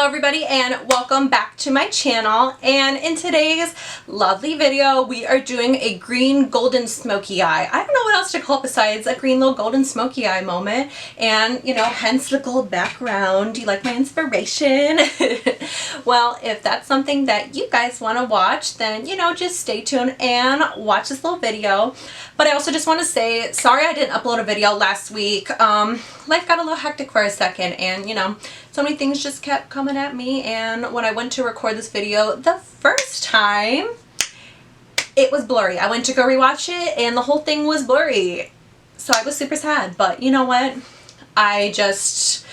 everybody, and welcome back to my channel. And in today's lovely video we are doing a green golden smoky eye. I don't know what else to call it besides a green little golden smoky eye moment, and you know, hence the gold background. Do you like my inspiration? Well, if that's something that you guys want to watch, then you know, just stay tuned and watch this little video. But I also just want to say sorry I didn't upload a video last week. Life got a little hectic for a second, and you know, so many things just kept coming at me, and when I went to record this video the first time, it was blurry. I went to go rewatch it and the whole thing was blurry. So I was super sad, but you know what? I just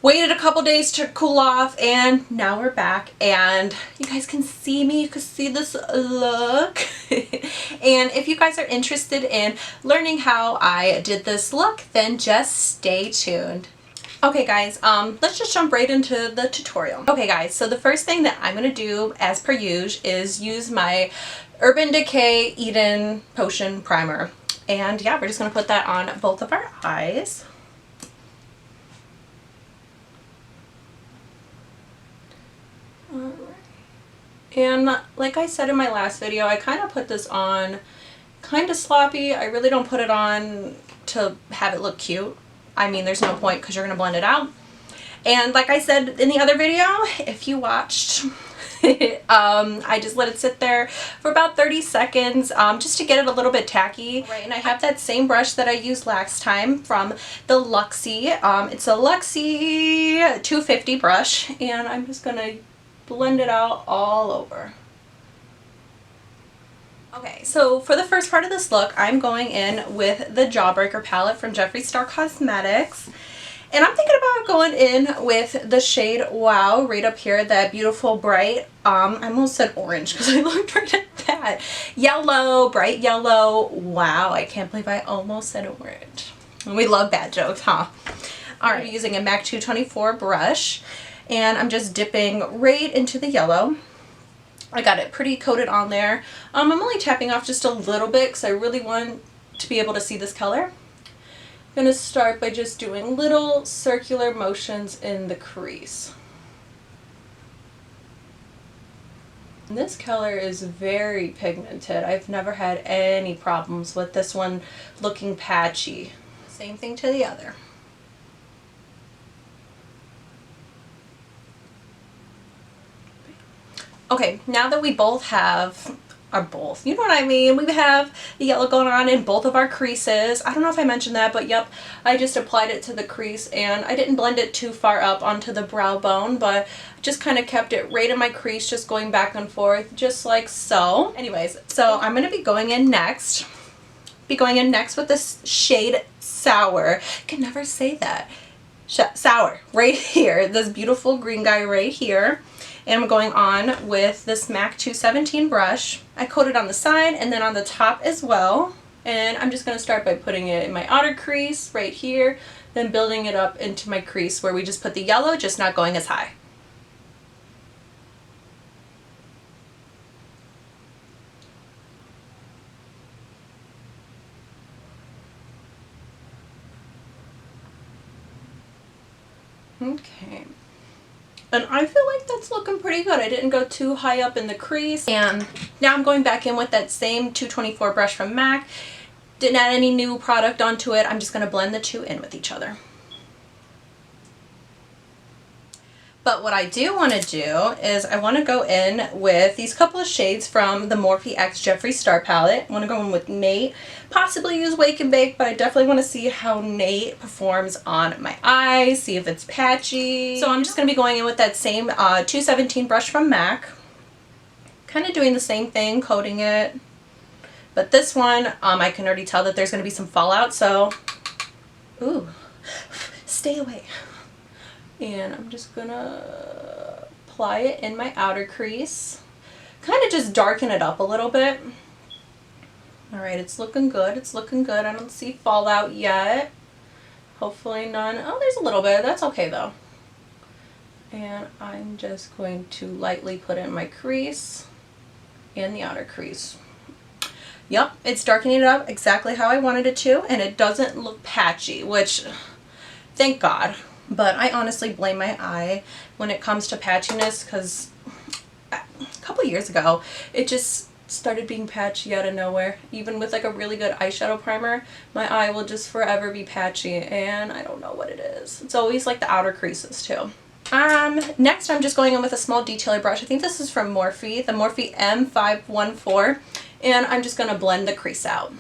waited a couple days to cool off, and now we're back and you guys can see me. You can see this look. And if you guys are interested in learning how I did this look, then just stay tuned. Okay guys, let's just jump right into the tutorial. Okay guys, so the first thing that I'm going to do as per usual is use my Urban Decay Eden Potion Primer. And yeah, we're just going to put that on both of our eyes. And like I said in my last video, I kind of put this on kind of sloppy. I really don't put it on to have it look cute. I mean, there's no point because you're going to blend it out. And like I said in the other video, if you watched, I just let it sit there for about 30 seconds just to get it a little bit tacky. Right, and I have that same brush that I used last time from the Luxie. It's a Luxie 250 brush, and I'm just going to blend it out all over. Okay, so for the first part of this look, I'm going in with the Jawbreaker palette from Jeffree Causemetics. And I'm thinking about going in with the shade Wow right up here, that beautiful bright, I almost said orange because I looked right at that. Yellow, bright yellow. Wow, I can't believe I almost said orange. We love bad jokes, huh? Alright, I'm using a MAC 224 brush, and I'm just dipping right into the yellow. I got it pretty coated on there. I'm only tapping off just a little bit because I really want to be able to see this color. I'm going to start by just doing little circular motions in the crease. And this color is very pigmented. I've never had any problems with this one looking patchy. Same thing to the other. Okay, now that we both have, you know what I mean, we have the yellow going on in both of our creases. I don't know if I mentioned that, but yep, I just applied it to the crease, and I didn't blend it too far up onto the brow bone, but just kind of kept it right in my crease, just going back and forth, just like so. Anyways, so I'm going to be going in next with this shade Sour. I can never say that. Sour, right here, this beautiful green guy right here. And I'm going on with this MAC 217 brush. I coated on the side and then on the top as well. And I'm just going to start by putting it in my outer crease right here, then building it up into my crease where we just put the yellow, just not going as high. Okay. And I feel like that's looking pretty good. I didn't go too high up in the crease. And now I'm going back in with that same 224 brush from MAC. Didn't add any new product onto it. I'm just going to blend the two in with each other. But what I do want to do is I want to go in with these couple of shades from the Morphe X Jeffree Star palette. I want to go in with Nate. Possibly use Wake and Bake, but I definitely want to see how Nate performs on my eyes, see if it's patchy. So I'm just going to be going in with that same 217 brush from MAC. Kind of doing the same thing, coating it. But this one, I can already tell that there's going to be some fallout, so ooh, stay away. And I'm just gonna apply it in my outer crease. Kind of just darken it up a little bit. Alright, it's looking good. It's looking good. I don't see fallout yet. Hopefully none. Oh, there's a little bit. That's okay though. And I'm just going to lightly put it in my crease and the outer crease. Yep, it's darkening it up exactly how I wanted it to, and it doesn't look patchy, which, thank God. But I honestly blame my eye when it comes to patchiness, because a couple years ago it just started being patchy out of nowhere. Even with like a really good eyeshadow primer, my eye will just forever be patchy, and I don't know what it is. It's always like the outer creases too. Next I'm just going in with a small detailer brush. I think this is from Morphe, the Morphe M514, and I'm just going to blend the crease out.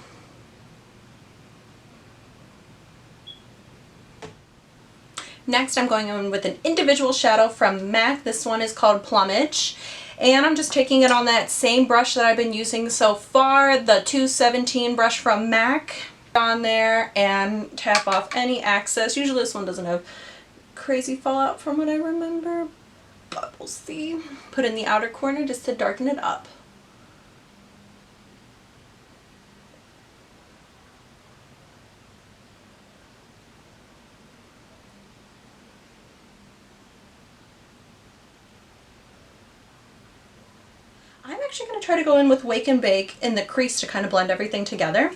Next I'm going in with an individual shadow from MAC. This one is called Plumage. And I'm just taking it on that same brush that I've been using so far, the 217 brush from MAC, on there and tap off any excess. Usually this one doesn't have crazy fallout from what I remember, but we'll see. Put in the outer corner just to darken it up. I'm actually going to try to go in with Wake and Bake in the crease to kind of blend everything together.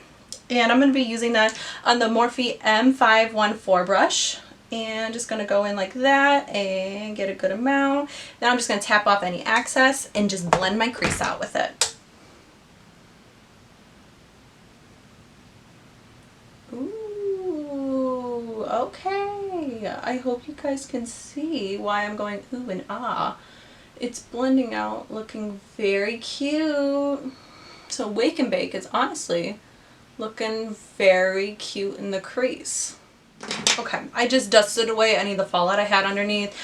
And I'm going to be using that on the Morphe M514 brush. And just going to go in like that and get a good amount. Then I'm just going to tap off any excess and just blend my crease out with it. Ooh, okay. I hope you guys can see why I'm going ooh and ah. It's blending out, looking very cute. So Wake and Bake is honestly looking very cute in the crease. Okay, I just dusted away any of the fallout I had underneath.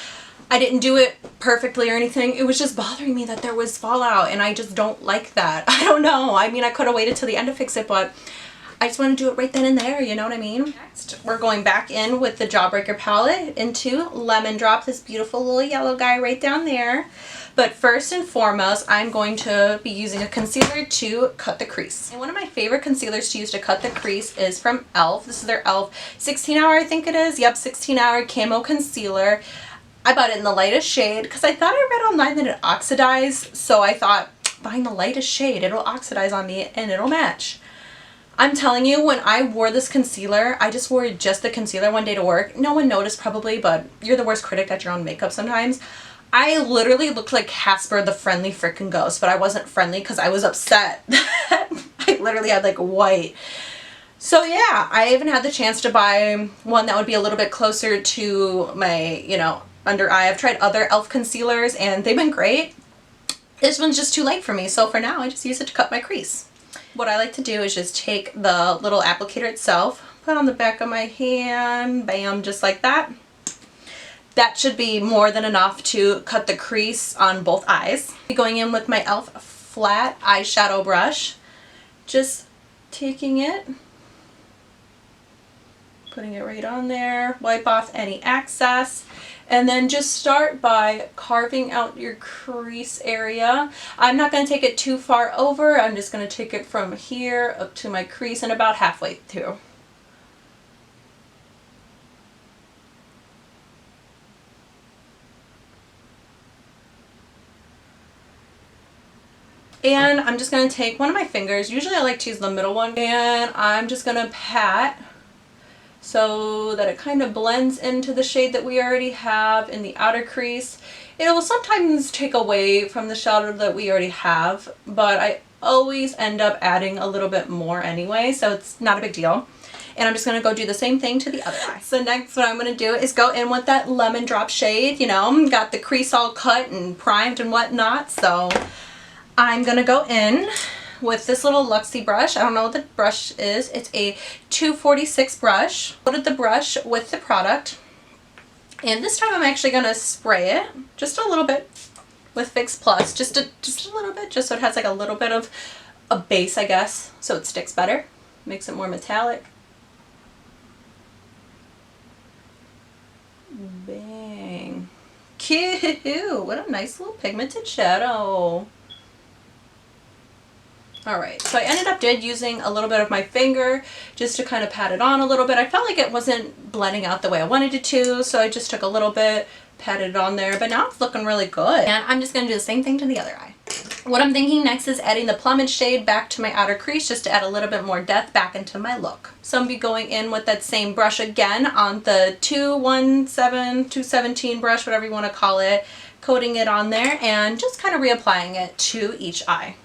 I didn't do it perfectly or anything. It was just bothering me that there was fallout, and I just don't like that. I don't know. I mean, I could have waited till the end to fix it, but I just want to do it right then and there, you know what I mean? Next, we're going back in with the Jawbreaker palette into Lemon Drop, this beautiful little yellow guy right down there. But first and foremost, I'm going to be using a concealer to cut the crease. And one of my favorite concealers to use to cut the crease is from E.L.F. This is their E.L.F. 16 hour, I think it is. Yep, 16 hour Camo concealer. I bought it in the lightest shade because I thought I read online that it oxidized. So I thought, buying the lightest shade, it'll oxidize on me and it'll match. I'm telling you, when I wore this concealer, I just wore just the concealer one day to work. No one noticed probably, but you're the worst critic at your own makeup sometimes. I literally looked like Casper the Friendly Frickin' Ghost, but I wasn't friendly because I was upset. I literally had like white. So yeah, I even had the chance to buy one that would be a little bit closer to my, you know, under eye. I've tried other E.L.F. concealers and they've been great. This one's just too light for me, so for now I just use it to cut my crease. What I like to do is just take the little applicator itself, put it on the back of my hand, bam, just like that. That should be more than enough to cut the crease on both eyes. Going in with my E.L.F. flat eyeshadow brush, just taking it, putting it right on there, wipe off any excess, and then just start by carving out your crease area. I'm not going to take it too far over. I'm just going to take it from here up to my crease and about halfway through. And I'm just going to take one of my fingers, usually I like to use the middle one, and I'm just going to pat so that it kind of blends into the shade that we already have in the outer crease. It will sometimes take away from the shadow that we already have, but I always end up adding a little bit more anyway, so it's not a big deal. And I'm just going to go do the same thing to the other eye. So next what I'm going to do is go in with that Lemon Drop shade. You know, got the crease all cut and primed and whatnot, so I'm going to go in with this little Luxie brush. I don't know what the brush is. It's a 246 brush. Loaded the brush with the product. And this time I'm actually going to spray it just a little bit with Fix Plus. Just a little bit, just so it has like a little bit of a base, I guess, so it sticks better. Makes it more metallic. Bang. Cute! What a nice little pigmented shadow. Alright, so I ended up using a little bit of my finger just to kind of pat it on a little bit. I felt like it wasn't blending out the way I wanted it to, so I just took a little bit, patted it on there, but now it's looking really good. And I'm just going to do the same thing to the other eye. What I'm thinking next is adding the plumage shade back to my outer crease just to add a little bit more depth back into my look. So I'm going to be going in with that same brush again on the 217 brush, whatever you want to call it, coating it on there and just kind of reapplying it to each eye.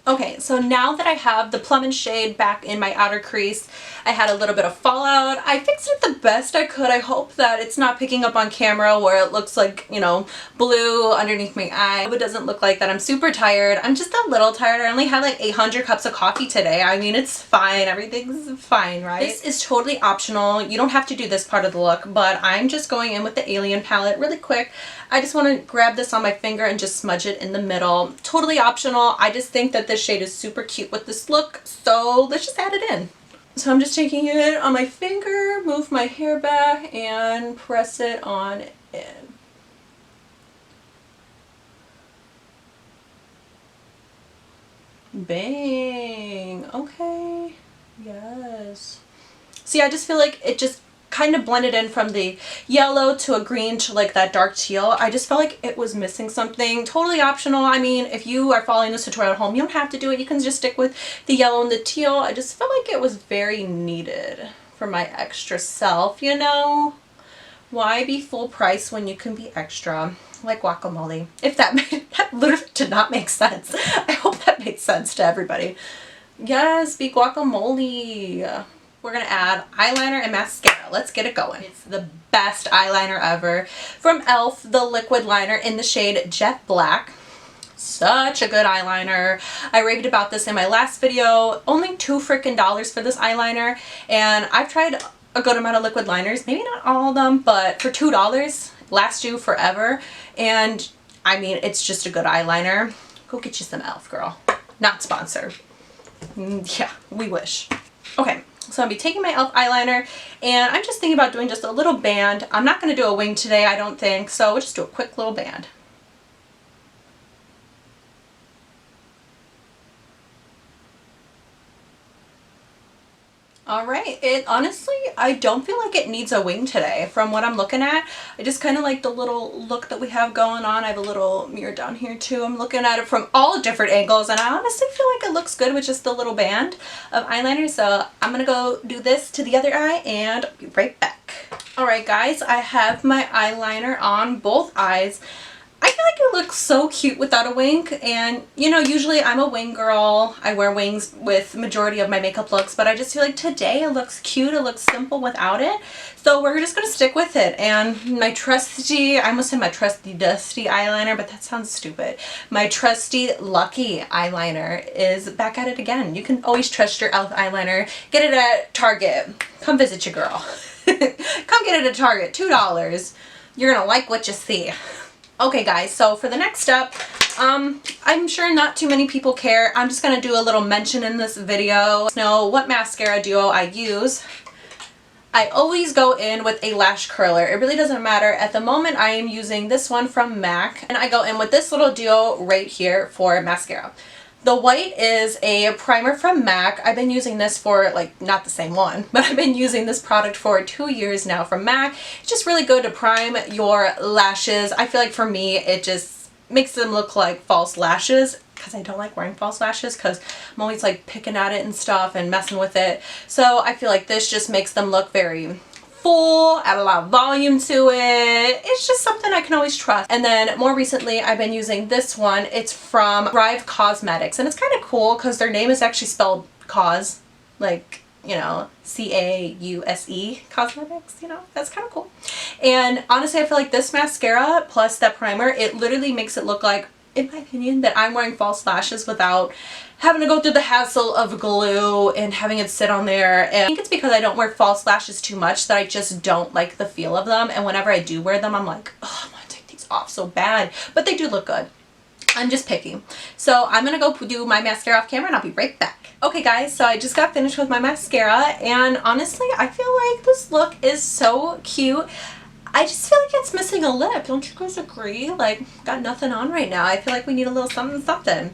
Okay, so now that I have the plumage shade back in my outer crease, I had a little bit of fallout. I fixed it the best I could. I hope that it's not picking up on camera where it looks like, you know, blue underneath my eye. I hope it doesn't look like that. I'm super tired. I'm just a little tired. I only had like 800 cups of coffee today. I mean, it's fine. Everything's fine, right? This is totally optional. You don't have to do this part of the look, but I'm just going in with the Alien palette really quick. I just want to grab this on my finger and just smudge it in the middle. Totally optional. I just think that this shade is super cute with this look, so let's just add it in. So I'm just taking it on my finger, move my hair back, and press it on in. Bang! Okay. Yes. See, I just feel like it just kind of blended in from the yellow to a green to like that dark teal. I just felt like it was missing something. Totally optional. I mean, if you are following this tutorial at home, you don't have to do it. You can just stick with the yellow and the teal. I just felt like it was very needed for my extra self, you know? Why be full price when you can be extra? Like guacamole. If that literally did not make sense. I hope that made sense to everybody. Yes, be guacamole. We're going to add eyeliner and mascara. Let's get it going. It's the best eyeliner ever from E.L.F, the liquid liner in the shade Jet Black. Such a good eyeliner. I raved about this in my last video. Only $2 freaking for this eyeliner, and I've tried a good amount of liquid liners. Maybe not all of them, but for $2, lasts you forever. And I mean, it's just a good eyeliner. Go get you some E.L.F, girl. Not sponsored. Yeah, we wish. Okay. So I'll be taking my E.L.F eyeliner, and I'm just thinking about doing just a little band. I'm not going to do a wing today, I don't think, so we'll just do a quick little band. Alright, honestly, I don't feel like it needs a wing today from what I'm looking at. I just kind of like the little look that we have going on. I have a little mirror down here too. I'm looking at it from all different angles, and I honestly feel like it looks good with just the little band of eyeliner. So I'm going to go do this to the other eye and I'll be right back. Alright guys, I have my eyeliner on both eyes. I feel like it looks so cute without a wing, and you know, usually I'm a wing girl. I wear wings with majority of my makeup looks, but I just feel like today it looks cute, it looks simple without it. So we're just gonna stick with it. And my trusty, I almost said my trusty dusty eyeliner, but that sounds stupid. My trusty Lucky eyeliner is back at it again. You can always trust your E.L.F eyeliner. Get it at Target. Come visit your girl. Come get it at Target, $2. You're gonna like what you see. Okay guys, so for the next step, I'm sure not too many people care. I'm just going to do a little mention in this video. Know what mascara duo I use. I always go in with a lash curler. It really doesn't matter. At the moment I am using this one from MAC, and I go in with this little duo right here for mascara. The white is a primer from MAC. I've been using this for, like, not the same one, but I've been using this product for 2 years now from MAC. It's just really good to prime your lashes. I feel like for me, it just makes them look like false lashes, because I don't like wearing false lashes because I'm always like picking at it and stuff and messing with it. So I feel like this just makes them look very full, add a lot of volume to it. It's just something I can always trust. And then more recently I've been using this one. It's from Trive Causemetics, and it's kind of cool because their name is actually spelled Cause, like, you know, C-A-U-S-E, Cosmetics, you know, that's kind of cool. And honestly, I feel like this mascara plus that primer, it literally makes it look like, in my opinion, that I'm wearing false lashes without having to go through the hassle of glue and having it sit on there. And I think it's because I don't wear false lashes too much that I just don't like the feel of them. And whenever I do wear them, I'm like, oh, I want to take these off so bad. But they do look good. I'm just picky. So I'm going to go do my mascara off camera and I'll be right back. Okay guys, so I just got finished with my mascara, and honestly, I feel like this look is so cute. I just feel like it's missing a lip. Don't you guys agree? Like, got nothing on right now. I feel like we need a little something something.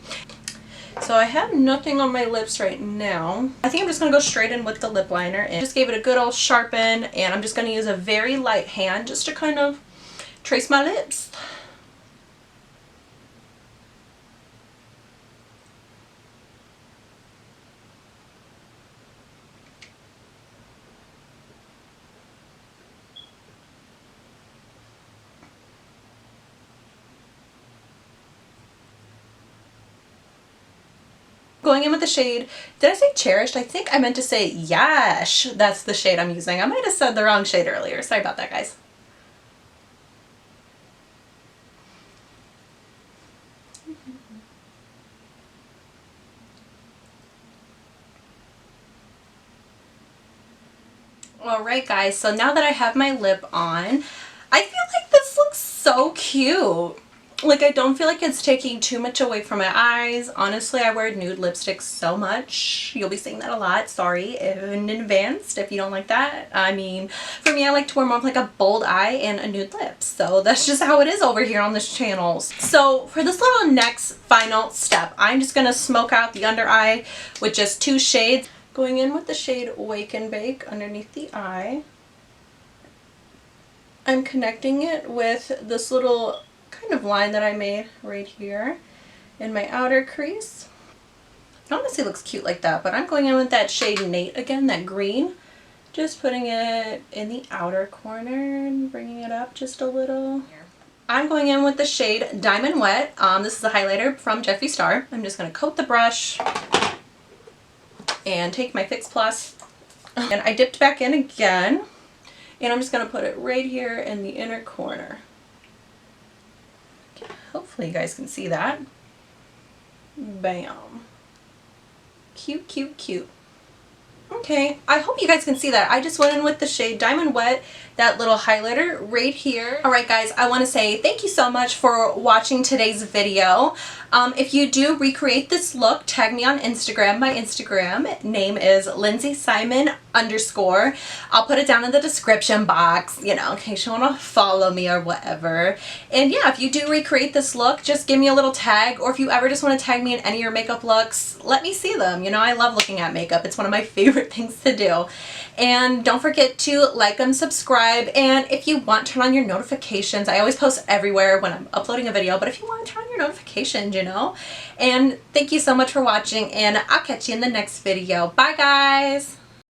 So I have nothing on my lips right now. I think I'm just going to go straight in with the lip liner and just gave it a good old sharpen, and I'm just going to use a very light hand just to kind of trace my lips. Going in with the shade, did I say Cherished? I think I meant to say Yash. That's the shade I'm using. I might have said the wrong shade earlier. Sorry about that, guys. Alright guys, so now that I have my lip on, I feel like this looks so cute. Like, I don't feel like it's taking too much away from my eyes. Honestly, I wear nude lipsticks so much. You'll be seeing that a lot. Sorry in advance if you don't like that. I mean, for me, I like to wear more of like a bold eye and a nude lip. So that's just how it is over here on this channel. So for this little next final step, I'm just going to smoke out the under eye with just 2 shades. Going in with the shade Wake and Bake underneath the eye. I'm connecting it with this little kind of line that I made right here in my outer crease. It honestly looks cute like that, but I'm going in with that shade Nate again, that green. Just putting it in the outer corner and bringing it up just a little. I'm going in with the shade Diamond Wet. This is a highlighter from Jeffree Star. I'm just going to coat the brush and take my Fix Plus, and I dipped back in again, and I'm just going to put it right here in the inner corner. Okay, hopefully you guys can see that. Bam. Cute, cute, cute. Okay, I hope you guys can see that. I just went in with the shade Diamond Wet, that little highlighter right here. Alright guys, I want to say thank you so much for watching today's video. If you do recreate this look, tag me on Instagram. My Instagram name is LindsaySimon_. I'll put it down in the description box, you know, in case you want to follow me or whatever. And yeah, if you do recreate this look, just give me a little tag, or if you ever just want to tag me in any of your makeup looks, let me see them. You know, I love looking at makeup. It's one of my favorite things to do. And don't forget to like and subscribe, and if you want, turn on your notifications. I always post everywhere when I'm uploading a video, but if you want, turn on your notifications, you know. And thank you so much for watching, and I'll catch you in the next video. Bye guys!